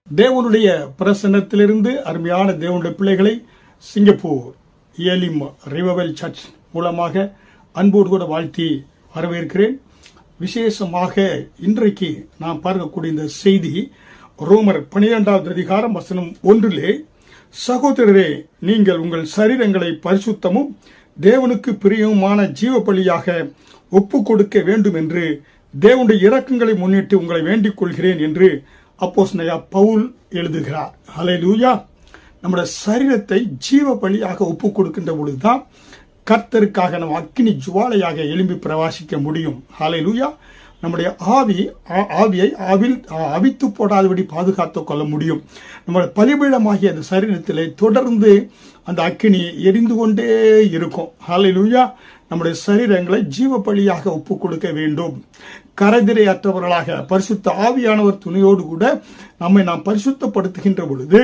தேவனுடைய பிரசன்னத்திலிருந்து அருமையான தேவனுடைய பிள்ளைகளை சிங்கப்பூர் ஏலிம் ரிவர்வெல் சர்ச் மூலமாக அன்போடு கூட வாழ்த்தி வரவேற்கிறேன். விசேஷமாக இன்றைக்கு நாம் பார்க்கக்கூடிய இந்த செய்தி ரோமர் 12வது அதிகாரம் வசனம் 1 சகோதரரே, நீங்கள் உங்கள் சரீரங்களை பரிசுத்தமும் தேவனுக்கு பிரியமான ஜீவ பலியாக ஒப்பு கொடுக்க வேண்டும் என்று தேவனுடைய இரக்கங்களை முன்னிட்டு உங்களை வேண்டிக் கொள்கிறேன் என்று அப்போஸ்தலனாகிய பவுல் எழுதுகிறார். ஹல்லேலூயா. நம்முடைய சரீரத்தை ஜீவ பலியாக ஒப்பு கொடுக்கின்ற பொழுதுதான் கர்த்தருக்காக நம்ம அக்கினி ஜுவாலையாக எழும்பி பிரவாசிக்க முடியும். ஹல்லேலூயா. நம்முடைய ஆவியை அவித்து போடாதபடி பாதுகாத்துக் கொள்ள முடியும். நம்முடைய பலிபீடமாகிய அந்த சரீரத்திலே தொடர்ந்து அந்த அக்கினி எரிந்து கொண்டே இருக்கும். ஹல்லேலூயா. நம்முடைய சரீரங்களை ஜீவ பலியாக ஒப்பு கொடுக்க வேண்டும். கரைதிரையற்றவர்களாக பரிசுத்த ஆவியானவர் துணையோடு கூட நம்மை நாம் பரிசுத்தப்படுத்துகின்ற பொழுது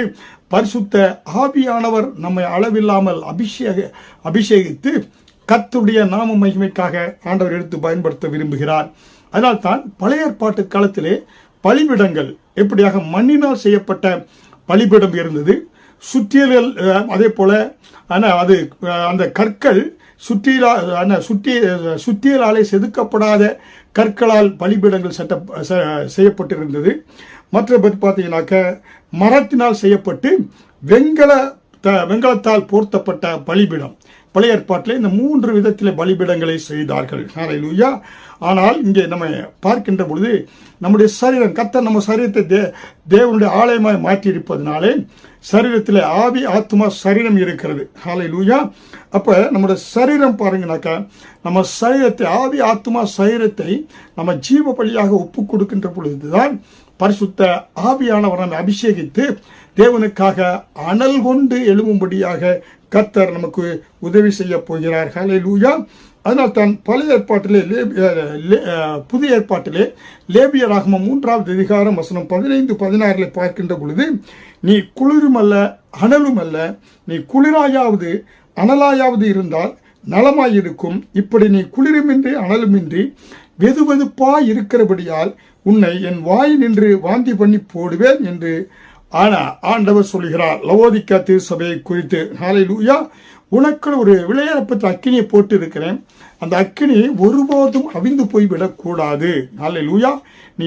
பரிசுத்த ஆவியானவர் நம்மை அளவில்லாமல் அபிஷேகித்து கர்த்தருடைய நாம மகிமைக்காக ஆண்டவர் எடுத்து பயன்படுத்த விரும்புகிறார். அதனால் தான் பழைய ஏற்பாட்டு காலத்திலே பலிபீடங்கள் எப்படியாக மண்ணினால் செய்யப்பட்ட பலிபீடம் இருந்தது. சுற்றியல்கள் அதே போல அது அந்த கற்கள் சுத்தியலாலே செதுக்கப்படாத கற்களால் பலிபீடங்கள் செய்யப்பட்டிருந்தது. மற்றபடி பார்த்தீங்கன்னாக்க மரத்தினால் செய்யப்பட்டு வெங்கலத்தால் போர்த்தப்பட்ட பலிபீடம். பழைய ஏற்பாட்டில் இந்த 3 விதத்தில் பலிபீடங்களை செய்தார்கள். ஹல்லேலூயா. ஆனால் இங்கே நம்ம பார்க்கின்ற பொழுது நம்முடைய சரீரம் கர்த்தர் நம்ம சரீரத்தை தேவனுடைய ஆலயமாய் மாற்றி இருப்பதனாலே சரீரத்தில் ஆவி ஆத்மா சரீரம் இருக்கிறது. ஹல்லேலூயா. அப்ப நம்முடைய சரீரம் பாருங்கனாக்கா நம்ம சரீரத்தை ஆவி ஆத்மா சரீரத்தை நம்ம ஜீவ பலியாக ஒப்பு கொடுக்கின்ற பொழுதுதான் பரிசுத்த ஆவியானவர் நம்மை அபிஷேகித்து தேவனுக்காக அனல் கொண்டு எழும்பும்படியாக கர்த்தர் நமக்கு உதவி செய்ய போகிறார். ஹல்லேலூயா. அதனால் தான் பழைய ஏற்பாட்டிலே புதிய ஏற்பாட்டிலே லேவியராகமம் 3வது அதிகாரம் வசனம் 15-16 பார்க்கின்ற பொழுது நீ குளிரும் அல்ல அனலும் அல்ல, நீ குளிராயாவது அனலாயாவது இருந்தால் நலமாயிருக்கும். இப்படி நீ குளிருமின்றி அனலுமின்றி வெதுவெதுப்பாய் இருக்கிறபடியால் உன்னை என் வாய் நின்று வாந்தி பண்ணி போடுவேன் என்று ஆண்டவர் சொல்கிறார் லவோதிக்கா திருச்சபையை குறித்து. ஹல்லேலூயா. உனக்குள் ஒரு விளையாடப்பட்ட அக்கினியை போட்டு இருக்கிறேன். அந்த அக்கினி ஒருபோதும் அவிந்து போய்விடக்கூடாது. ஹல்லேலூயா. நீ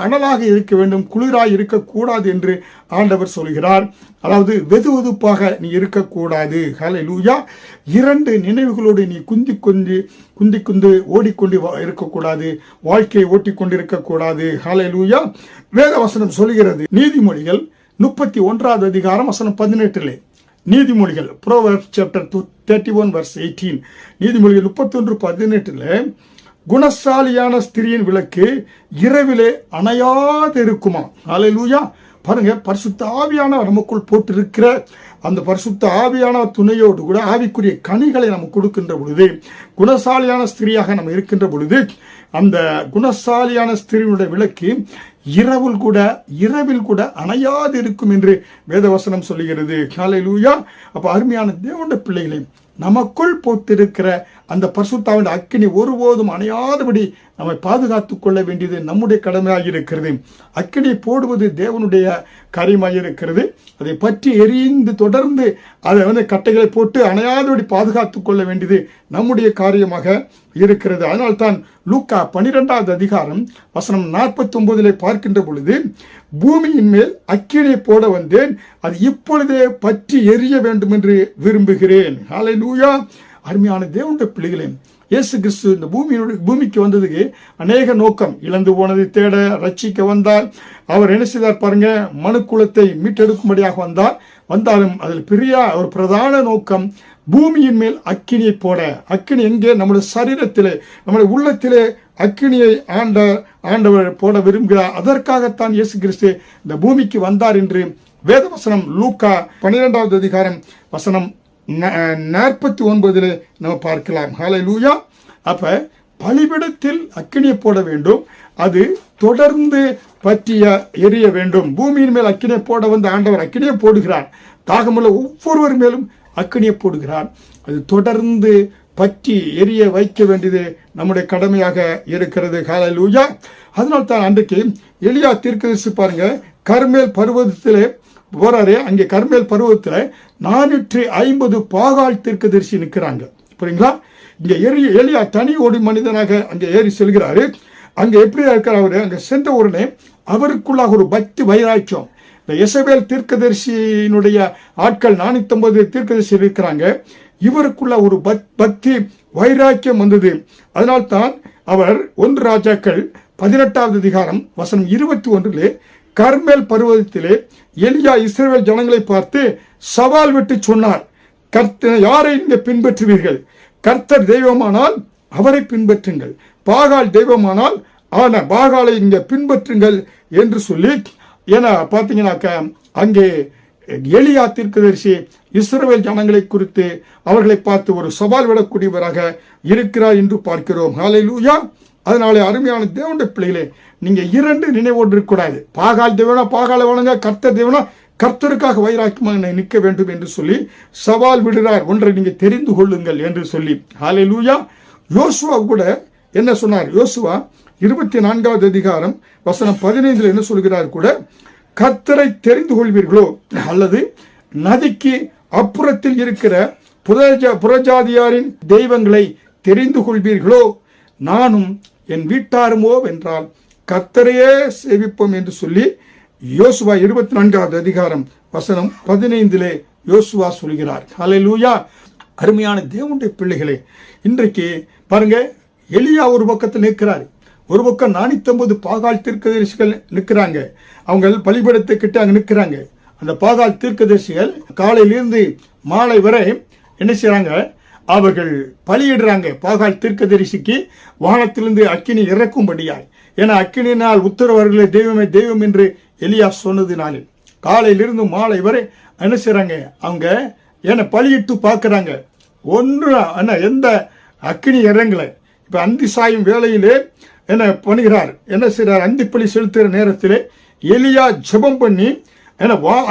அனலாக இருக்க வேண்டும், குளிராக இருக்கக்கூடாது என்று ஆண்டவர் சொல்கிறார். அதாவது வெதுவெதுப்பாக நீ இருக்கக்கூடாது. ஹல்லேலூயா. 2 நினைவுகளோடு நீ குந்தி ஓடிக்கொண்டு இருக்கக்கூடாது, வாழ்க்கையை ஓட்டிக்கொண்டு இருக்கக்கூடாது. ஹல்லேலூயா. வேத வசனம் சொல்கிறது நீதிமொழிகள் 31வது அதிகாரம் வசனம் 18 நீதிமொழிகள் Proverbs chapter 31 verse 18 நீதிமொழிகள் 31:18 குணசாலியான ஸ்திரியின் விளக்கு இரவிலே அணையாது இருக்குமா. ஹல்லேலூயா. பாருங்க, பரிசுத்த ஆவியானவர் நமக்குள் போட்டிருக்கிற அந்த பரிசுத்த ஆவியானவர் துணையோடு கூட ஆவிக்குரிய கனிகளை நம்ம கொடுக்கின்ற பொழுது குணசாலியான ஸ்திரியாக நம்ம இருக்கின்ற பொழுது அந்த குணசாலியான ஸ்திரியினுடைய விளக்கு இரவில் கூட அணையாது இருக்கும் என்று வேதவசனம் சொல்லுகிறது. ஹல்லேலூயா. அப்ப அருமையான தேவனுடைய பிள்ளைகளை நமக்குள் போட்டிருக்கிற அந்த பரிசுத்தாவின் அக்கினி ஒருபோதும் அணையாதபடி நம்மை பாதுகாத்துக் கொள்ள வேண்டியது நம்முடைய கடமையாக இருக்கிறது. அக்கினி போடுவது தேவனுடைய காரியமாக இருக்கிறது. அதை பற்றி எரிந்து தொடர்ந்து அதை கட்டைகளை போட்டு அணையாதபடி பாதுகாத்துக் கொள்ள வேண்டியது நம்முடைய காரியமாக இருக்கிறது. அதனால்தான் லூக்கா 12வது அதிகாரம் வசனம் 49 பார்க்கின்ற பொழுது பூமியின் மேல் அக்கினி போட வந்தேன், அது இப்பொழுதே பற்றி எரிய வேண்டும் என்று விரும்புகிறேன். ஹல்லேலூயா. அருமையான தேவனுடைய பிள்ளைகளே, இயேசு கிறிஸ்து இந்த பூமிக்கு வந்ததுக்கு அநேக நோக்கம். இழந்து போனதை தேட ரட்சிக்க வந்தார். அவர் என்ன செய்தார் பாருங்க, மனுக்குலத்தை மீட்டெடுக்கும்படியாக வந்தாலும் அதில் பெரிய ஒரு பிரதான நோக்கம் பூமியின் மேல் அக்கினியை போட. அக்கினி எங்கே? நம்முடைய சரீரத்திலே, நம்முடைய உள்ளத்திலே அக்கினியை ஆண்டவர் போட விரும்புகிறார். அதற்காகத்தான் இயேசு கிறிஸ்து இந்த பூமிக்கு வந்தார் என்று வேதவசனம் லூக்கா 12வது அதிகாரம் வசனம் 49 நம்ம பார்க்கலாம். ஹல்லேலூயா. அப்ப பலிபீடத்தில் அக்கினியை போட வேண்டும், அது தொடர்ந்து பற்றிய எரிய வேண்டும். பூமியின் மேல் அக்கினியை போட வந்த ஆண்டவர் அக்கினியை போடுகிறார். தாகமுள்ள ஒவ்வொருவர் மேலும் அக்கினியை போடுகிறார். அது தொடர்ந்து பற்றி எரிய வைக்க வேண்டியது நம்முடைய கடமையாக இருக்கிறது. ஹல்லேலூயா. அதனால்தான் அன்றைக்கு எலியா தீர்க்கதரிசி பாருங்க, கர்மேல் பர்வதத்திலே போறாரு. அங்கே கர்மேல் பர்வதத்தில் 450 பாகால் தீர்க்கதரிசி நிற்கிறாங்க. புரியுங்களா? இங்க எலியா தனி ஓடி மனிதனாக அங்கே ஏறி செல்கிறாரு. அங்க எப்படி இருக்கிற அவரு அங்க சென்ற உடனே அவருக்குள்ளாக ஒரு பக்தி வைராக்கியம். இந்த யெசபேல் தீர்க்கதரிசியினுடைய ஆட்கள் 450 தீர்க்கதரிசி இருக்கிறாங்க. இவருக்குள்ள ஒரு பக்தி வைராக்கியம் வந்தது. அதனால்தான் அவர் 1 ராஜாக்கள் 18வது அதிகாரம் வசனம் 21 கர்மேல் பர்வதத்திலே எலியா இஸ்ரவேல் ஜனங்களை பார்த்து சவால் விட்டு சொன்னார், யாரை நீங்க பின்பற்றுவீர்கள்? கர்த்தர் தெய்வமானால் அவரை பின்பற்றுங்கள், பாகால் தெய்வமானால் பாகாலை நீங்க பின்பற்றுங்கள் என்று சொல்லி. ஏன்னா பாத்தீங்கன்னாக்க அங்கே எலியா தீர்க்கதரிசி இஸ்ரவேல் ஜனங்களை குறித்து அவர்களை பார்த்து ஒரு சவால் விடக்கூடியவராக இருக்கிறார் என்று பார்க்கிறோம். ஹல்லேலூயா. அதனாலே அருமையான தேவனுடைய பிள்ளைகளே, நீங்க 2 நினைவோடு இருக்கக்கூடாது. பாகால் தேவனா பாகாலை வணங்க, கர்த்தர் தேவனா கர்த்தருக்காக வைராக்கியமாக நிற்க வேண்டும் என்று சொல்லி சவால் விடுறார். ஒன்றை நீங்க தெரிந்து கொள்ளுங்கள் என்று சொல்லி. ஹல்லேலூயா. யோசுவா கூட என்ன சொன்னார்? யோசுவா 24வது அதிகாரம் வசனம் 15 என்ன சொல்கிறார்? கூட கர்த்தரை தெரிந்து கொள்வீர்களோ அல்லது நதிக்கு அப்புறத்தில் இருக்கிற புறஜாதியாரின் தெய்வங்களை தெரிந்து கொள்வீர்களோ? நானும் என் வீட்டாருமோ என்றால் கர்த்தரையே சேவிப்போம் என்று சொல்லி யோசுவா 24வது அதிகாரம் வசனம் 15 யோசுவா சொல்கிறார். ஹல்லேலூயா. அருமையான தேவனுடைய பிள்ளைகளே, இன்றைக்கு பாருங்க, எலியா ஒரு பக்கத்தில் நிற்கிறார், ஒரு பக்கம் 450 பாகால் தீர்க்கதரிசிகள் நிற்கிறாங்க. அவங்க பலிபீடத்தை கிட்ட அங்க நிற்கிறாங்க. அந்த பாகால் தீர்க்கதரிசிகள் காலையிலிருந்து மாலை வரை என்ன செய்யறாங்க? அவர்கள் பலியிடுறாங்க பாகால் தீர்க்கதரிசிக்கு வானத்திலிருந்து அக்கினி இறக்கும்படியாய். ஏன்னா அக்கினியினால் உத்தரவர்களே தெய்வமே தெய்வம் என்று எலியா சொன்னதுனாலே காலையிலிருந்து மாலை வரை என்ன செய்யறாங்க? அவங்க ஏன்னா பலியிட்டு பார்க்கறாங்க. எந்த அக்கினி இறங்கல. இப்ப அந்தி சாயும் வேளையிலே என்ன பண்ணுகிறார்? என்ன செய்யறார்? அந்திப்பலி செலுத்துகிற நேரத்திலே எலியா ஜெபம் பண்ணி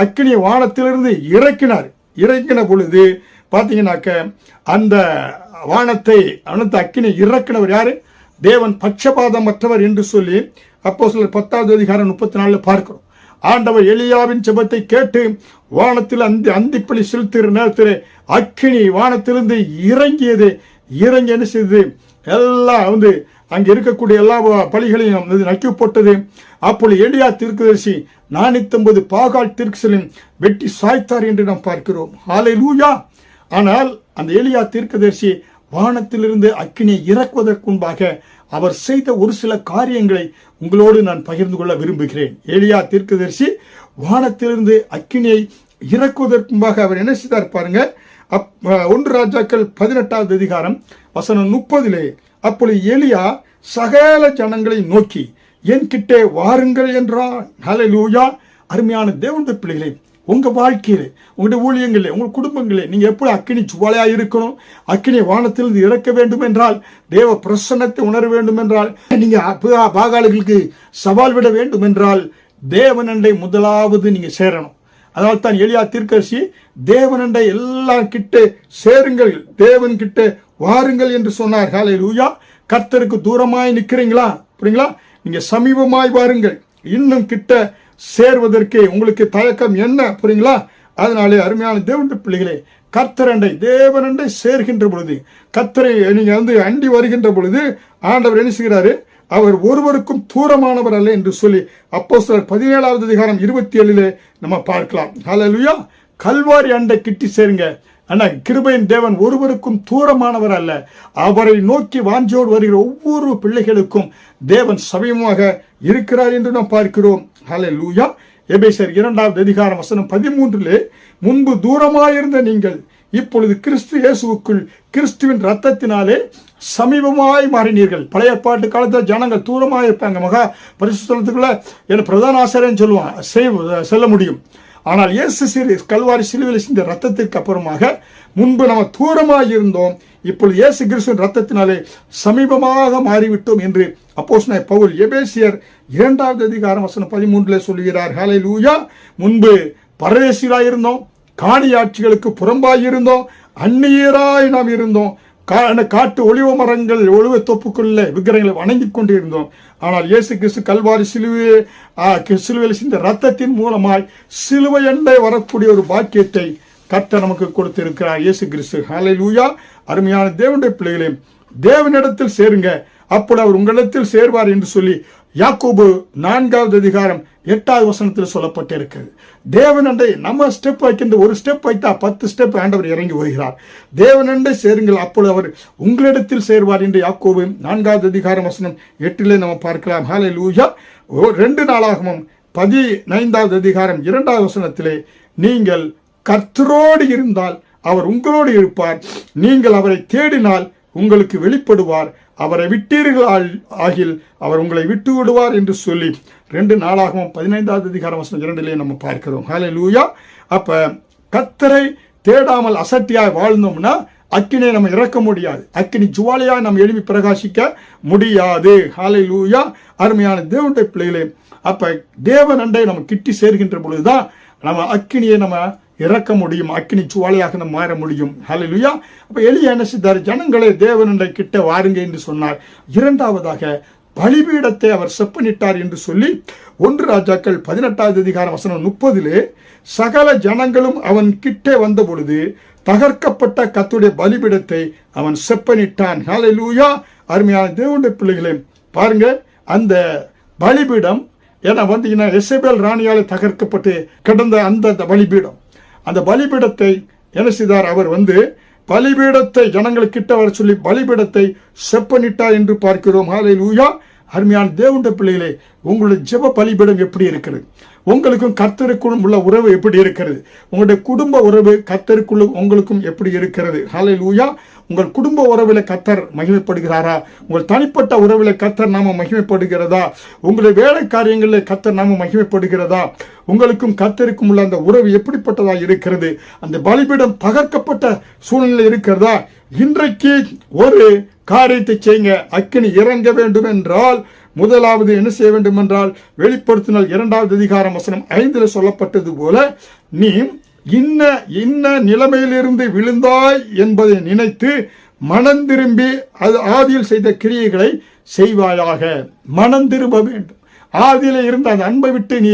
அக்கினியை வானத்திலிருந்து இறக்கினார். இறக்கின பொழுது பாத்தீங்கன்னாக்க அந்த வானத்தை அக்கினி இறக்கினவர் யாரு? தேவன் பட்சபாதமற்றவர் என்று சொல்லி அப்போஸ்தலர் 10வது அதிகாரம் 34 பார்க்கிறோம். ஆண்டவர் எலியாவின் ஜெபத்தை கேட்டு வானத்தில் அந்திப்பலி செலுத்துகிற நேரத்தில் அக்கினி வானத்திலிருந்து இறங்கியது. இறங்கி என்ன செய்தது? எல்லாம் அங்கே இருக்கக்கூடிய எல்லா பலிகளையும் நக்கி போட்டது. அப்பொழுது எலியா தீர்க்கதரிசி 450 பாகால் தீர்க்கதரிசிகளையும் வெட்டி சாய்த்தார் என்று நாம் பார்க்கிறோம். ஹல்லேலூயா. ஆனால் அந்த எலியா தீர்க்கதரிசி வானத்திலிருந்து அக்கினியை இறக்குவதற்கு முன்பாக அவர் செய்த ஒரு சில காரியங்களை உங்களோடு நான் பகிர்ந்து கொள்ள விரும்புகிறேன். எலியா தீர்க்கதரிசி வானத்திலிருந்து அக்கினியை இறக்குவதற்கு முன்பாக அவர் என்ன செய்தார் பாருங்க. 1 ராஜாக்கள் 18வது அதிகாரம் வசனம் 30 அப்பொழுது எலியா சகல ஜனங்களை நோக்கி என் கிட்டே வாருங்கள் என்றான். ஹல்லேலூயா. அருமையான தேவனுடைய பிள்ளைகளே, உங்க வாழ்க்கையில, உங்களுடைய ஊழியங்களே, உங்கள் குடும்பங்களே நீங்க எப்படி அக்கினி சுவாலையா இருக்கணும்? அக்கினி வானத்திலிருந்து இறக்க வேண்டும் என்றால், தேவ பிரசன்னத்தை உணர வேண்டும் என்றால், நீங்க பாகாலுக்கு சவால் விட வேண்டும் என்றால் தேவனண்டை முதலாவது நீங்க சேரணும். அதனால தான் எலியா தீர்க்கதரிசி தேவனண்டை எல்லாம் கிட்ட சேருங்கள், தேவன் கிட்ட வாருங்கள் என்று சொன்னார். ஹல்லேலூயா. கர்த்தருக்கு தூரமாய் நிற்கிறீங்களா? புரியுங்களா? நீங்க சமீபமாய் வாருங்கள். இன்னும் கிட்ட சேர்வதற்கு உங்களுக்கு தயக்கம் என்ன? புரியுங்களா? அதனாலே அருமையான தேவனுடைய பிள்ளைகளே, கர்த்தரண்டை தேவனண்டை சேர்கின்ற பொழுது, கர்த்தரை நீங்க அண்டி வருகின்ற பொழுது ஆண்டவர் என்ன செய்கிறாரு? அவர் ஒருவருக்கும் தூரமானவர் அல்ல என்று சொல்லி அப்போஸ்தலர் 17வது அதிகாரம் 27 நம்ம பார்க்கலாம். ஹல்லேலூயா. கல்வாரி அண்டை கிட்டி சேருங்க. ஆனா கிருபையின் தேவன் ஒருவருக்கும் தூரமானவர் அல்ல. அவரை நோக்கி வாஞ்சோடு வருகிற ஒவ்வொரு பிள்ளைகளுக்கும் தேவன் சமீபமாக இருக்கிறார் என்று நாம் பார்க்கிறோம். ஹல்லேலூயா. எபேசியர் 2வது அதிகாரம் வசனம் 13 முன்பு தூரமாயிருந்த நீங்கள் இப்பொழுது கிறிஸ்து இயேசுவுக்குள் கிறிஸ்துவின் ரத்தத்தினாலே சமீபமாய் மாறினீர்கள். பழைய ஏற்பாட்டு காலத்தில் ஜனங்கள் தூரமாக இருப்பாங்க. மகா பரிசுத்தலத்துக்குள்ள என்ன பிரதான ஆசாரியன் சொல்லுவான் செல்ல முடியும். ஆனால் இயேசு கல்வாரி சிலுவையில் சிந்த ரத்தத்திற்கு அப்புறமாக முன்பு நம்ம தூரமாக இருந்தோம், இப்பொழுது இயேசு கிறிஸ்துவின் ரத்தத்தினாலே சமீபமாக மாறிவிட்டோம் என்று அப்போஸ்தலனாகிய பவுல் எபேசியர் 2வது அதிகாரம் வசனம் 13 சொல்லுகிறார். ஹல்லேலூயா. முன்பு பரதேசிகளாய் இருந்தோம், காணியாட்சிகளுக்கு புறம்பாய் இருந்தோம், அந்நியராய் நாம் இருந்தோம். காட்டு ஒளிவ மரங்கள் ஒளிவ தோப்புக்குள்ள விக்கிரகங்களை வணங்கி கொண்டிருந்தோம். ஆனால் இயேசு கிறிஸ்து கல்வாரி சிலுவையில் சிந்த ரத்தத்தின் மூலமாய் சிலுவை எண்டை வரக்கூடிய ஒரு பாக்கியத்தை கர்த்தர் நமக்கு கொடுத்திருக்கிறார் இயேசு கிறிஸ்து. ஹல்லேலூயா. அருமையான தேவனுடைய பிள்ளைகளே, தேவனிடத்தில் சேருங்க, அப்படி அவர் உங்களிடத்தில் சேர்வார் என்று சொல்லி யாக்கோபு 4:8 சொல்லப்பட்டிருக்கிறது. தேவனண்டை நம்ம ஸ்டெப் வைக்கின்ற ஒரு ஸ்டெப் வைத்தா 10 ஸ்டெப் ஆண்டவர் இறங்கி வருகிறார். தேவனண்டை சேருங்கள், அப்பொழுது அவர் உங்களிடத்தில் சேர்வார் என்று யாக்கோபு 4:8 நம்ம பார்க்கலாம். ஹல்லேலூயா. 2 நாளாகமம் 15:2 நீங்கள் கர்த்தரோடு இருந்தால் அவர் உங்களோடு இருப்பார், நீங்கள் அவரை தேடினால் உங்களுக்கு வெளிப்படுவார், அவரை விட்டீர்கள் ஆகில் அவர் உங்களை விட்டு விடுவார் என்று சொல்லி 2 நாளாகமம் 15:2 நம்ம பார்க்கிறோம். ஹல்லேலூயா. அப்ப கர்த்தரை தேடாமல் அசட்டியாய் வாழ்ந்தோம்னா அக்கினை நம்ம இறக்க முடியாது, அக்கினி ஜுவாலையாய் நம்ம எழுப்பி பிரகாசிக்க முடியாது. ஹல்லேலூயா. அருமையான தேவனுடைய பிள்ளைகளே, அப்ப தேவனண்டை நம்ம கிட்டி சேர்கின்ற பொழுதுதான் நம்ம அக்கினியை நம்ம இறக்க முடியும், அக்கினி ஜுவாலையாக நம்ம மாற முடியும். ஹல்லேலூயா. அப்ப எலியா என்ன செய்தார்? ஜனங்களே தேவனண்டை கிட்ட வாருங்க என்று சொன்னார். 2வதாக பலிபீடத்தை அவர் செப்பனிட்டார் என்று சொல்லி 1 ராஜாக்கள் 18:30 சகல ஜனங்களும் அவன் கிட்டே வந்த பொழுது தகர்க்கப்பட்ட கர்த்தருடைய பலிபீடத்தை அவன் செப்பனிட்டான். ஹல்லேலூயா. அருமையான தேவனுடைய பிள்ளைகளே, பாருங்க, அந்த பலிபீடம் ஏன்னா எசபேல் ராணியால் தகர்க்கப்பட்டு கிடந்த அந்த பலிபீடம், அந்த பலிபீடத்தை என்ன செய்தார்? அவர் பலிபீடத்தை ஜனங்களுக்கிட்ட வர சொல்லி பலிபீடத்தை செப்பனிட்டார் என்று பார்க்கிறோம். ஹல்லேலூயா. அருமையான தேவனுடைய பிள்ளைகளே, உங்களுடைய ஜெப பலிபீடம் எப்படி இருக்கிறது? உங்களுக்கும் கர்த்தருக்குள்ளும் உள்ள உறவு எப்படி இருக்கிறது? உங்களுடைய குடும்ப உறவு கர்த்தருக்குள்ள உங்களுக்கும் எப்படி இருக்கிறது? ஹல்லேலூயா. உங்கள் குடும்ப உறவில் கர்த்தர் மகிமைப்படுகிறாரா? உங்கள் தனிப்பட்ட உறவில் கர்த்தர் நாம மகிமைப்படுகிறதா? உங்களுடைய வேலை காரியங்களில் கர்த்தர் நாம மகிமைப்படுகிறதா? உங்களுக்கும் கர்த்தருக்கும் உள்ள அந்த உறவு எப்படிப்பட்டதா இருக்கிறது? அந்த பலிபீடம் தகர்க்கப்பட்ட சூழ்நிலை இருக்கிறதா? இன்றைக்கு ஒரு காரியத்தை செய்யுங்க. அக்கினி இறங்க வேண்டும் என்றால் முதலாவது என்ன செய்ய வேண்டும் என்றால், வெளிப்படுத்தினால் 2:5 சொல்லப்பட்டது போல, நீ இன்ன நிலைமையிலிருந்து விழுந்தாய் என்பதை நினைத்து மனம் திரும்பி அது ஆதியில் செய்த கிரியைகளை செய்வாயாக. மனம் திரும்ப வேண்டும். ஆதியில இருந்த அந்த அன்பை விட்டு நீ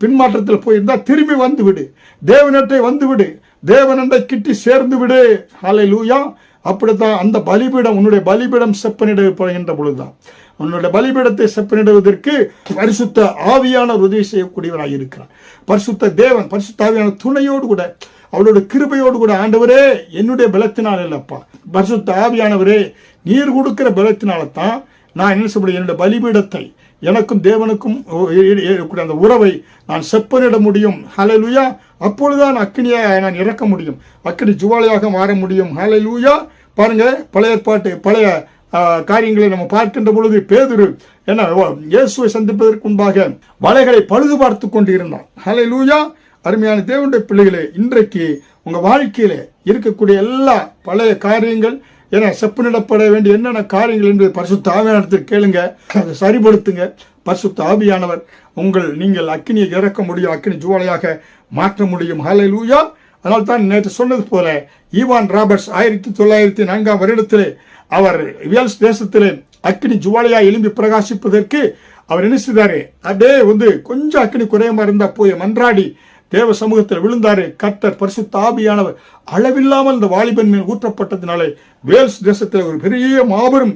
பின்மாற்றத்தில் போயிருந்தா திரும்பி வந்து விடு, தேவனட்டை வந்து விடு, தேவனண்டை கிட்டி சேர்ந்து விடு. ஹல்லேலூயா. அப்படித்தான் அந்த பலிபீடம், உன்னுடைய பலிபீடம் செப்பனிடப்படுகின்ற பொழுதுதான் உன்னுடைய பலிபீடத்தை செப்பனிடுவதற்கு பரிசுத்த ஆவியானவர் உதவி செய்யக்கூடியவராக இருக்கிறார். பரிசுத்த தேவன், பரிசுத்த ஆவியான துணையோடு கூட, அவளோட கிருபையோடு கூட, ஆண்டவரே என்னுடைய பலத்தினால் இல்லப்பா, பரிசுத்த ஆவியானவரே நீர் கொடுக்கிற பலத்தினால்தான் நான் என்ன செய்ய முடியும்? என்னுடைய பலிபீடத்தை, எனக்கும் தேவனுக்கும் அந்த உறவை நான் செப்பனிட முடியும். ஹல்லேலூயா. அப்பொழுதுதான் அக்கினியை நான் இறக்க முடியும், அக்கினி ஜுவாலையாக மாற முடியும். ஹல்லேலூயா. பாருங்க, பழைய ஏற்பாட்டு பழைய காரியங்களை நம்ம பார்க்கின்ற பொழுது பேதுரு இயேசுவை சந்திப்பதற்கு முன்பாக வலைகளை பழுது பார்த்து கொண்டு இருந்தான். ஹல்லேலூயா. அருமையான தேவனுடைய பிள்ளைகளே, இன்றைக்கு உங்க வாழ்க்கையில இருக்கக்கூடிய எல்லா பழைய காரியங்கள் செப்பனிடப்பட வேண்டிய என்னென்ன காரியங்கள் என்று பரிசுத்த ஆவியானவரிடத்தில் கேளுங்க, அதை சரிபடுத்துங்க. பரிசுத்த ஆவியானவர் நீங்கள் அக்கினியை இறக்க முடியும், அக்கினி ஜுவாலையாக மாற்ற முடியும். ஹல்லேலூயா. அதனால் தான் நேற்று சொன்னது போல ஈவான் ராபர்ட்ஸ் 1904 அவர் வேல்ஸ் தேசத்திலே அக்கினி ஜுவாலையா எழும்பி பிரகாசிப்பதற்கு அவர் என்ன செய்தாரு? அப்படியே கொஞ்சம் அக்கினி குறையமா இருந்தா போய் மன்றாடி தேவ சமூகத்தில் விழுந்தாரு. கர்த்தர் பரிசுத்த ஆவியானவர் அளவில்லாமல் இந்த வாலிபன் மேல் ஊற்றப்பட்டதினாலே வேல்ஸ் தேசத்தில் ஒரு பெரிய மாபெரும்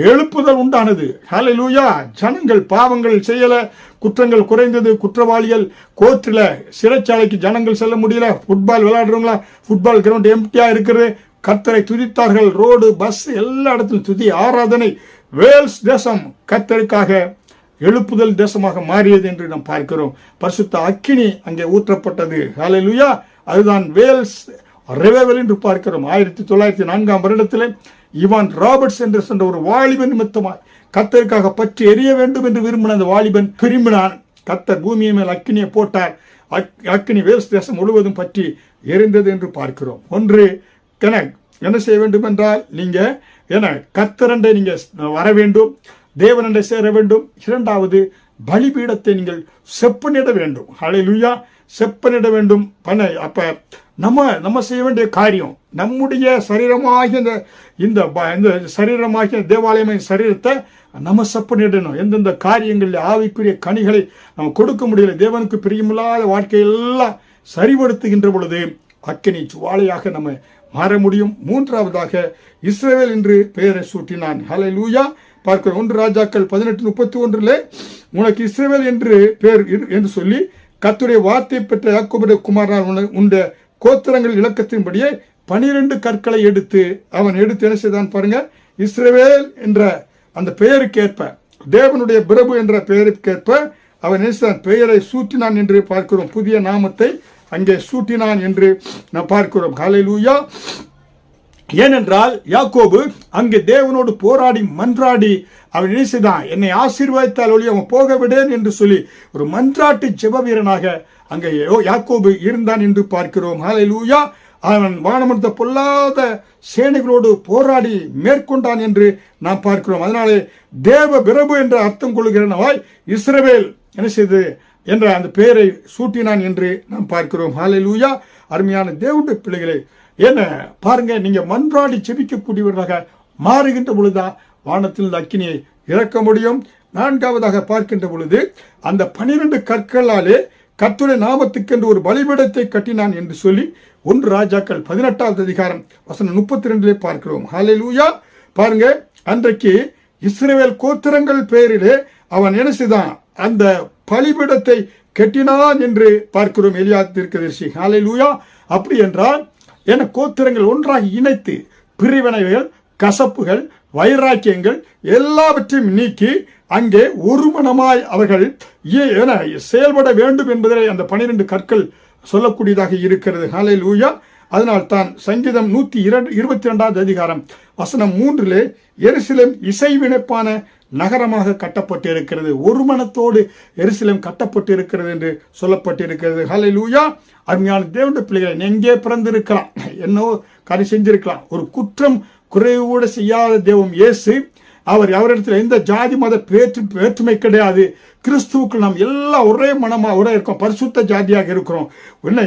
எழுப்புதல் உண்டானது. ஹல்லேலூயா. ஜனங்கள் பாவங்கள் செய்யல, குற்றங்கள் குறைந்தது, குற்றவாளிகள் கோர்ட்டில் சிறைச்சாலைக்கு ஜனங்கள் செல்ல முடியல, ஃபுட்பால் விளையாடுறவங்களா ஃபுட்பால் கிரவுண்ட் எம்டியா இருக்கிறது. கர்த்தரை துதித்தார்கள். ரோடு, பஸ், எல்லா இடத்திலும் துதி ஆராதனை. வேல்ஸ் தேசம் கர்த்தருக்காக எழுப்புதல் தேசமாக மாறியது என்று நாம் பார்க்கிறோம். பரிசுத்த அக்கினி அங்கே ஊற்றப்பட்டது. ஹல்லேலூயா. அதுதான் வேல்ஸ் ரிவைவல் என்று பார்க்கிறோம். 1904 ஈவான் ராபர்ட்ஸ் என்று சென்ற ஒரு வாலிபன் நிமித்தமாய் கர்த்தருக்காக பற்றி எரிய வேண்டும் என்று விரும்பின அந்த வாலிபன் திரும்பினான். கர்த்தர் பூமியை மேல் அக்கினியை போட்டார். அக்கினி வேல்ஸ் தேசம் முழுவதும் பற்றி எரிந்தது என்று பார்க்கிறோம். ஒன்று, என்ன செய்ய வேண்டும் என்றால், நீங்க கர்த்தரண்டை நீங்க வர வேண்டும், தேவனண்டை சேர வேண்டும். 2வது, பலிபீடத்தை நீங்கள் செப்பனிட வேண்டும். ஹல்லேலூயா. செப்பனிட வேண்டும். அப்ப நம்ம செய்ய வேண்டிய காரியம், நம்முடைய சரீரமாகிய இந்த சரீரமாகிய தேவாலயமான சரீரத்தை நம்ம செப்பனிடணும். எந்தெந்த காரியங்களில் ஆவிக்குரிய கனிகளை நம்ம கொடுக்க முடியல, தேவனுக்கு பிரியமில்லாத வாழ்க்கையெல்லாம் சரிபடுத்துகின்ற பொழுது அக்கினி ஜுவாலையாக நம்ம மாற முடியும். மூன்றாவதாக இஸ்ரவேல் என்று பெயரை சூட்டினான். ஹல்லேலூயா. பார்க்கிறோம் 1 ராஜாக்கள் 18:31 உனக்கு இஸ்ரவேல் என்று பெயர் என்று சொல்லி கர்த்தருடைய வார்த்தை பெற்ற யாக்கோபுடைய குமாரனார் உண்ட கோத்திரங்கள் இலக்கத்தின்படியே 12 கற்களை எடுத்து அவன் என்ன செய்தான் பாருங்க. இஸ்ரவேல் என்ற அந்த பெயருக்கேற்ப, தேவனுடைய பிரபு என்ற பெயருக்கேற்ப அவன் என்ன பெயரை சூட்டினான் என்று பார்க்கிறோம். புதிய நாமத்தை அங்கே சூட்டினான் என்று நாம் பார்க்கிறோம். ஹல்லேலூயா. ஏனென்றால் யாக்கோபு அங்கே தேவனோடு போராடி மன்றாடி அவன் என்ன செய்தான், என்னை ஆசீர்வதித்தால் ஒளி அவன் போக விடேன் என்று சொல்லி ஒரு மன்றாட்டு ஜெப வீரனாக அங்கே யாக்கோபு இருந்தான் என்று பார்க்கிறோம். ஹல்லேலூயா. அவன் வானமர்த்த பொல்லாத சேனைகளோடு போராடி மேற்கொண்டான் என்று நாம் பார்க்கிறோம். அதனாலே தேவ பிரபு என்ற அர்த்தம் கொள்கிறனவாய் இஸ்ரவேல் என்ன செய்து என்ற அந்த பெயரை சூட்டினான் என்று நாம் பார்க்கிறோம். ஹல்லேலூயா. அருமையான தேவனுடைய பிள்ளைகளே, என்ன பாருங்க, நீங்க மன்றாடி செபிக்கக்கூடியவர்களாக மாறுகின்ற பொழுதுதான் வானத்தில் அக்கினியை இறக்க முடியும். நான்காவதாக பார்க்கின்ற பொழுது அந்த 12 கற்களாலே கர்த்தருடைய நாமத்துக்கென்று ஒரு பலிபீடத்தை கட்டினான் என்று சொல்லி 1 ராஜாக்கள் 18வது அதிகாரம் வசனம் 32 பார்க்கிறோம். ஹல்லேலூயா. பாருங்க, அன்றைக்கு இஸ்ரவேல் கோத்திரங்கள் பெயரிலே அவன் என்ன செய்தான், அந்த பலிபீடத்தை கட்டினான் என்று பார்க்கிறோம். எலியா தீர்க்கதரிசி. ஹல்லேலூயா. அப்படி என்றால் என கோத்திரங்கள் ஒன்றாக இணைத்து பிரிவினைகள், கசப்புகள், வைராக்கியங்கள் எல்லாவற்றையும் நீக்கி அங்கே ஒரு மனமாய் அவர்கள் செயல்பட வேண்டும் என்பதை அந்த 12 கற்கள் சொல்லக்கூடியதாக இருக்கிறது. ஹல்லேலூயா. அதனால் தான் சங்கீதம் 122வது அதிகாரம் வசனம் 3 எருசலேம் இசைவினைப்பான நகரமாக கட்டப்பட்டு இருக்கிறது. ஒரு மனத்தோடு எருசலேம் கட்டப்பட்டு இருக்கிறது என்று சொல்லப்பட்டிருக்கிறது. ஹல்லேலூயா. அருமையான தேவனுடைய பிள்ளைகளை, எங்கே பிறந்திருக்கலாம், என்னோ காரியம் செஞ்சிருக்கலாம், ஒரு குற்றம் குறைவோடு செய்யாத தெய்வம் இயேசு, அவரிடத்தில் எந்த ஜாதி மத வேற்றுமை கிடையாது. கிறிஸ்துவுக்கு நாம் எல்லாம் ஒரே மனமாக இருக்கோம், பரிசுத்த ஜாதியாக இருக்கிறோம்.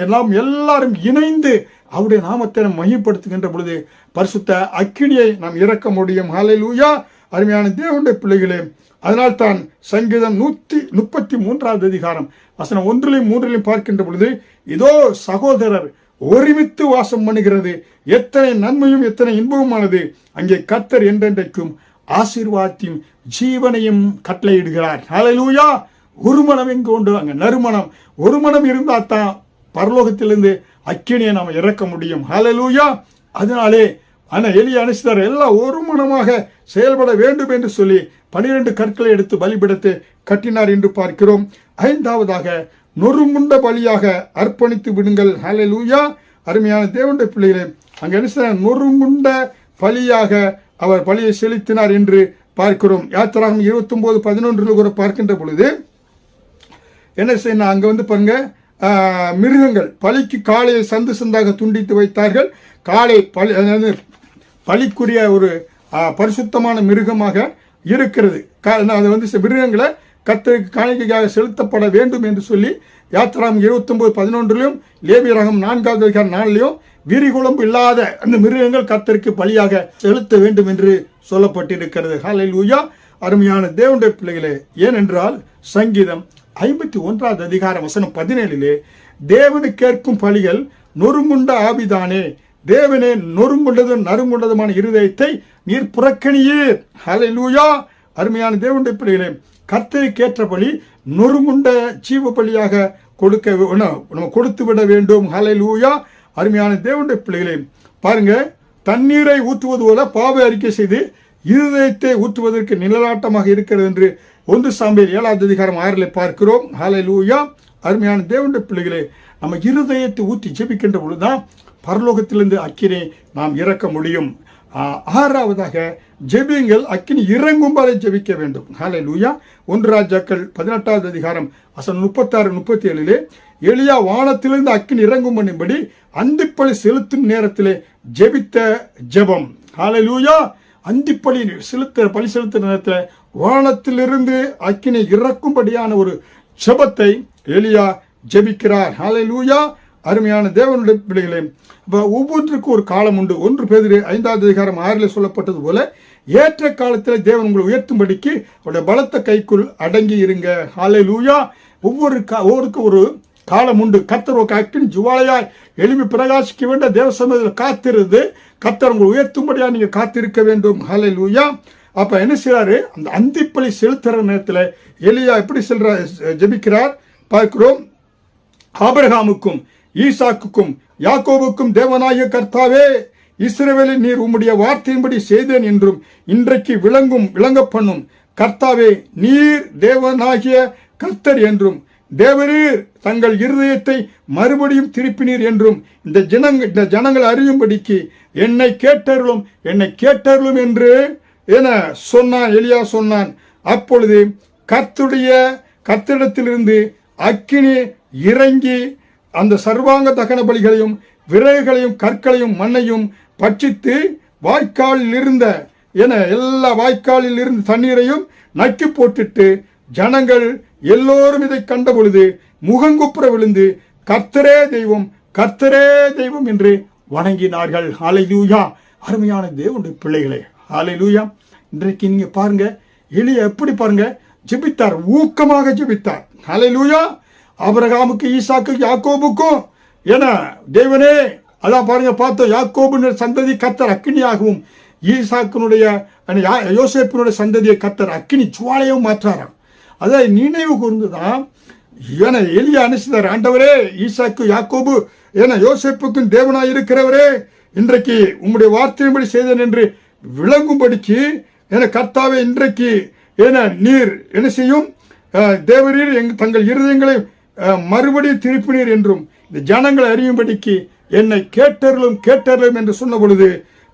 எல்லாரும் இணைந்து அவருடைய நாமத்தை நாம் மையப்படுத்துகின்ற பொழுது பரிசுத்த அக்கினியை நாம் இறக்க முடியும். ஹல்லேலூயா. அருமையான தேவனுடைய பிள்ளைகளே, அதனால் தான் சங்கீதம் 133வது அதிகாரம் வசனம் 1-3 பார்க்கின்ற பொழுது, இதோ சகோதரர் ஒருமித்து வாசம் பண்ணுகிறது, எத்தனை நன்மையும் எத்தனை இன்பமானது, அங்கே கர்த்தர் என்றென்றைக்கும் ஆசீர்வாதத்தையும் ஜீவனையும் கட்டளையிடுகிறார். ஹல்லேலூயா. ஒரு மனம் எங்கு உண்டு, அங்க நறுமணம். ஒரு மனம் இருந்தால் தான் பரலோகத்திலிருந்து அக்கினியை நாம் இறக்க முடியும். ஹல்லேலூயா. அதனாலே எலியா அனுப்பிச்சார், எல்லாம் ஒரு மனமாக செயல்பட வேண்டும் என்று சொல்லி 12 கற்களை எடுத்து பலிபீடத்தை கட்டினார் என்று பார்க்கிறோம். ஐந்தாவதாக நொறுங்குண்ட பலியாக அர்ப்பணித்து விடுங்கள். ஹல்லேலூயா. அருமையான தேவனுடைய பிள்ளைகளே, அங்க என்ன நொறுங்குண்ட பலியாக அவர் பலியை செலுத்தினார் என்று பார்க்கிறோம். யாத்திராகமம் 29:11 கூட பார்க்கின்ற பொழுது என்ன செய்யணும், அங்க பாருங்க, மிருகங்கள் பலிக்கு காளையை சந்து சந்தாக துண்டித்து வைத்தார்கள். காளை பலிக்குரிய ஒரு பரிசுத்தமான மிருகமாக இருக்கிறது. அது மிருகங்களை கர்த்தருக்கு காணிக்கையாக செலுத்தப்பட வேண்டும் என்று சொல்லி யாத்திராகமம் 29:11 லேவியராகமம் 4வது அதிகாரம் 4 விரிகுளம்பு இல்லாத அந்த மிருகங்கள் கர்த்தருக்கு பலியாக செலுத்த வேண்டும் என்று சொல்லப்பட்டிருக்கிறது. ஹல்லேலூயா. அருமையான தேவனுடைய பிள்ளைகளே, ஏனென்றால் சங்கீதம் 51வது அதிகாரம் வசனம் 17 தேவனுக்கு கேட்கும் பலிகள் நொறுங்குண்ட ஆவிதானே, தேவனே நொறுங்குண்டதும் நறுங்குண்டதுமான இருதயத்தை நீர் புறக்கணியே. ஹல்லேலூயா. அருமையான தேவனுடைய பிள்ளைகளே, கர்த்தருக்கு ஏற்ற பலி நொறுங்குண்ட ஜீவ பலியாக கொடுத்து விட வேண்டும். ஹல்லேலூயா. அருமையான தேவனுடைய பிள்ளைகளே, பாருங்க, தண்ணீரை ஊற்றுவது போல பாவ அறிக்கை செய்து இருதயத்தை ஊற்றுவதற்கு நிழலாட்டமாக இருக்கிறது என்று 1 சாமுவேல் 7வது அதிகாரம் 6 பார்க்கிறோம். ஹல்லேலூயா. அருமையான தேவனுடைய பிள்ளைகளே, நம்ம இருதயத்தை ஊற்றி ஜெபிக்கின்ற பொழுதுதான் பரலோகத்திலிருந்து அக்கினை நாம் இறக்க முடியும். ஆறாவதாக ஜெபியுங்கள், அக்கினி இறங்கும் வரை ஜெபிக்க வேண்டும். ஹல்லேலூயா. 1 ராஜாக்கள் 18வது அதிகாரம் வசனம் 36-37 எலியா வானத்திலிருந்து அக்கினி இறங்கும் பண்ணும்படி அந்திப்பலி செலுத்தும் நேரத்திலே ஜெபித்த ஜெபம். ஹல்லேலூயா. அந்திப்பலி பலி செலுத்தும் நேரத்தில் வானத்திலிருந்து அக்கினி இறக்கும்படியான ஒரு ஜெபத்தை எலியா ஜெபிக்கிறார். ஹல்லேலூயா. அருமையான தேவனுடைய பிள்ளைகளே, அப்போ ஒவ்வொன்றுக்கும் ஒரு காலம் உண்டு. 1 பேதுரு 5:6 சொல்லப்பட்டது போல ஏற்ற காலத்தில் தேவன் உங்களை உயர்த்தும்படிக்கு அவருடைய பலத்த கைக்குள் அடங்கி இருங்க. ஹல்லேலூயா. ஒவ்வொருக்கும் ஒரு காலம் உண்டு. கர்த்தர் ஒரு அக்கினி ஜுவாலையாய் எழுப்பி பிரகாசிக்க வேண்டிய தேவ சமூகத்தில் காத்திருந்து கர்த்தர் உங்களை உயர்த்தும்படியா நீங்க காத்திருக்க வேண்டும். ஹல்லேலூயா. அப்ப என்ன செய்யறாரு, அந்த அந்திப்பலி செலுத்துற நேரத்தில் எலியா எப்படி ஜெபிக்கிறார் பார்க்கிறோம். ஆபிரகாமுக்கும் ஈசாக்குக்கும் யாக்கோபுக்கும் தேவனாகிய கர்த்தாவே, இஸ்ரவேலில் நீர் உம்முடைய வார்த்தையின்படி செய்தேன் என்றும் இன்றைக்கு விளங்க பண்ணும் கர்த்தாவே, நீர் தேவனாகிய கர்த்தர் என்றும் தேவரீர் தங்கள் இருதயத்தை மறுபடியும் திருப்பினீர் என்றும் இந்த ஜனங்கள் அறியும்படிக்கு என்னை கேட்டருளும் என்று என சொன்னான். எலியா சொன்னான். அப்பொழுது கர்த்தரிடத்திலிருந்து அக்கினி இறங்கி அந்த சர்வாங்க தகன பலிகளையும் விறகுகளையும் கற்களையும் மண்ணையும் பட்சித்து வாய்க்காலில் இருந்த எல்லா வாய்க்காலில் இருந்த தண்ணீரையும் நக்கி போட்டுட்டு ஜனங்கள் எல்லோரும் இதை கண்ட பொழுது முகங்குப்புற விழுந்து கர்த்தரே தெய்வம் என்று வணங்கினார்கள். ஹல்லேலூயா. அருமையான தேவனுடைய பிள்ளைகளே, ஹல்லேலூயா. இன்றைக்கு நீங்க பாருங்க, எலியா எப்படி பாருங்க ஜெபித்தார், ஊக்கமாக ஜெபித்தார். ஹல்லேலூயா. ஆபிரகாமுக்கு ஈசாக்கு யாக்கோபுக்கும் தேவனே, அதான் பாருங்க பார்த்தோம், யாக்கோபு சந்ததி கர்த்தர் அக்கினியாகவும் ஈசாக்கினுடைய யோசேப்பினுடைய சந்ததியை கர்த்தர் அக்கினி ஜுவாலையும் மாற்றாராம். அதாவது நினைவு கூர்ந்துதான் எலியா அனுசித்தார். ஆண்டவரே, ஈசாக்கு யாக்கோபு யோசேப்புக்கும் தேவனாய் இருக்கிறவரே, இன்றைக்கு உம்முடைய வார்த்தையின்படி செய்தேன் என்று விளங்கும்படிக்கு கர்த்தாவே, இன்றைக்கு நீர் என்ன செய்யும், தேவரீர் தங்கள் இருதயங்களை மறுபடியும் திருப்பினீர் என்றும் இந்த ஜனங்களை அறியும்படிக்கு என்னை கேட்டருளும் என்று சொன்ன பொழுது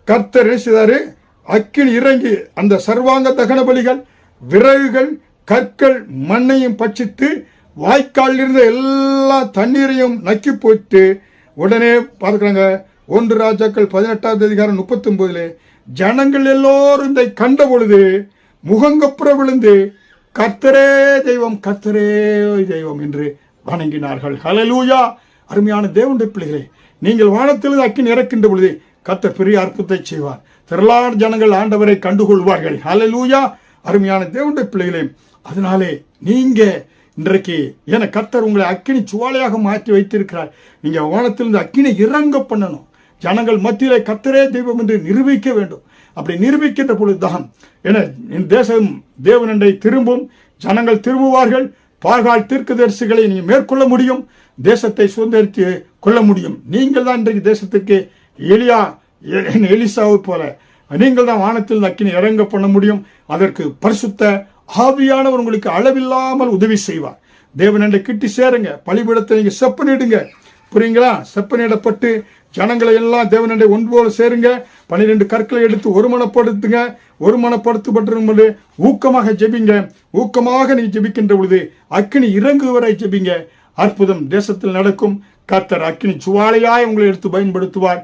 கர்த்தர் என்ன செய்தாரு, அக்கினி இறங்கி அந்த சர்வாங்க தகன பலிகள் விறகுகள் கற்கள் மண்ணையும் பட்சித்து வாய்க்காலில் இருந்த எல்லா தண்ணீரையும் நக்கி போட்டு உடனே பார்க்கிறாங்க. 1 ராஜாக்கள் 18:39 ஜனங்கள் எல்லோரும் இதை கண்ட பொழுது முகங்கப்புற விழுந்து கர்த்தரே தெய்வம் என்று வணங்கினார்கள். ஹல்லேலூயா. அருமையான தேவனுடைய பிள்ளைகளே, நீங்கள் வானத்திலிருந்து அக்கினி இறக்கின்ற பொழுது கர்த்தர் பெரிய அற்புதத்தை செய்வார். திரளான ஜனங்கள் ஆண்டவரை கண்டுகொள்வார்கள். ஹல்லேலூயா. அருமையான தேவனுடைய பிள்ளைகளே, அதனாலே நீங்க இன்றைக்கு கர்த்தர் உங்களை அக்கினி சுவாலையாக மாற்றி வைத்திருக்கிறார். நீங்க வானத்திலிருந்து அக்கினி இறங்க பண்ணணும். ஜனங்கள் மத்தியிலே கர்த்தரே தெய்வம் என்று நிரூபிக்க வேண்டும். அப்படி நிரூபிக்கின்ற பொழுதுதான் தேசம் தேவனண்டை திரும்பும், ஜனங்கள் திரும்புவார்கள். பாகால் தீர்க்கதரிசிகளை நீங்க மேற்கொள்ள முடியும், தேசத்தை சுதந்திரித்து கொள்ள முடியும். நீங்கள் தான் இன்றைக்கு தேசத்துக்கு எலிசாவை போல நீங்கள் தான் வானத்தில் அக்கினி இறங்க பண்ண முடியும். அதற்கு பரிசுத்த ஆவியானவர் உங்களுக்கு அளவில்லாமல் உதவி செய்வார். தேவனண்டை கிட்டி சேருங்க. பலிபீடத்தை நீங்க செப்பனிடுங்க. புரியுங்களா? செப்பனிடப்பட்டு ஜனங்களை எல்லாம் தேவனண்டை ஒன்று போல சேருங்க. 12 கற்களை எடுத்து ஒருமனப்படுத்துங்க. ஒருமனப்படுத்தப்பட்டு ஊக்கமாக ஜெபிங்க. ஊக்கமாக நீ ஜெபிக்கின்ற பொழுது அக்கினி இறங்குவரை ஜெபிங்க. அற்புதம் தேசத்தில் நடக்கும். கர்த்தர் அக்கினி சுவாலையாய் உங்களை எடுத்து பயன்படுத்துவார்.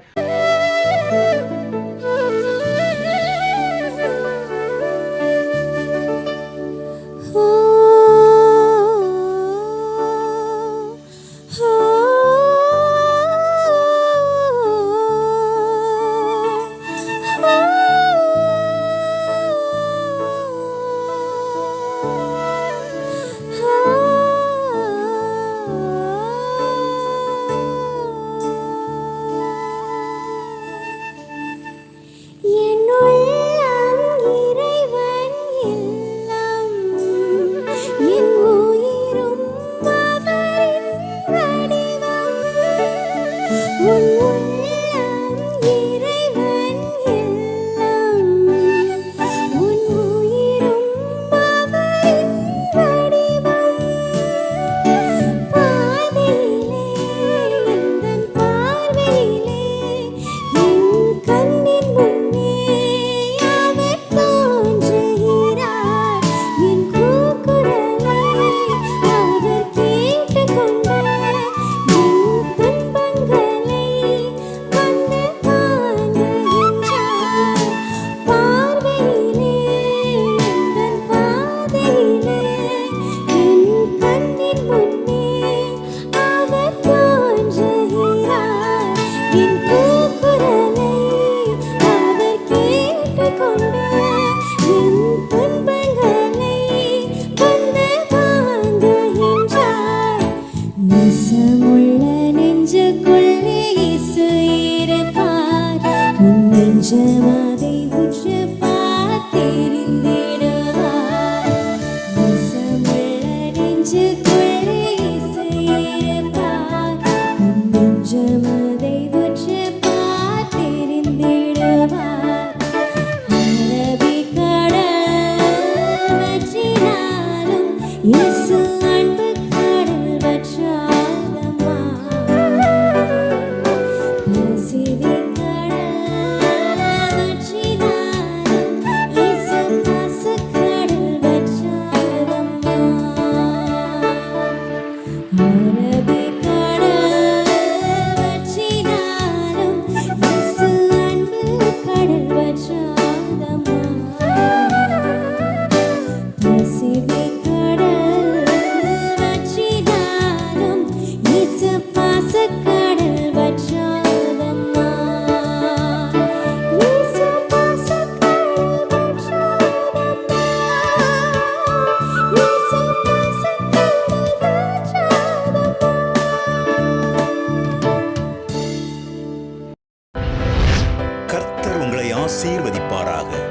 ஆசீர்வதிப்பாராக.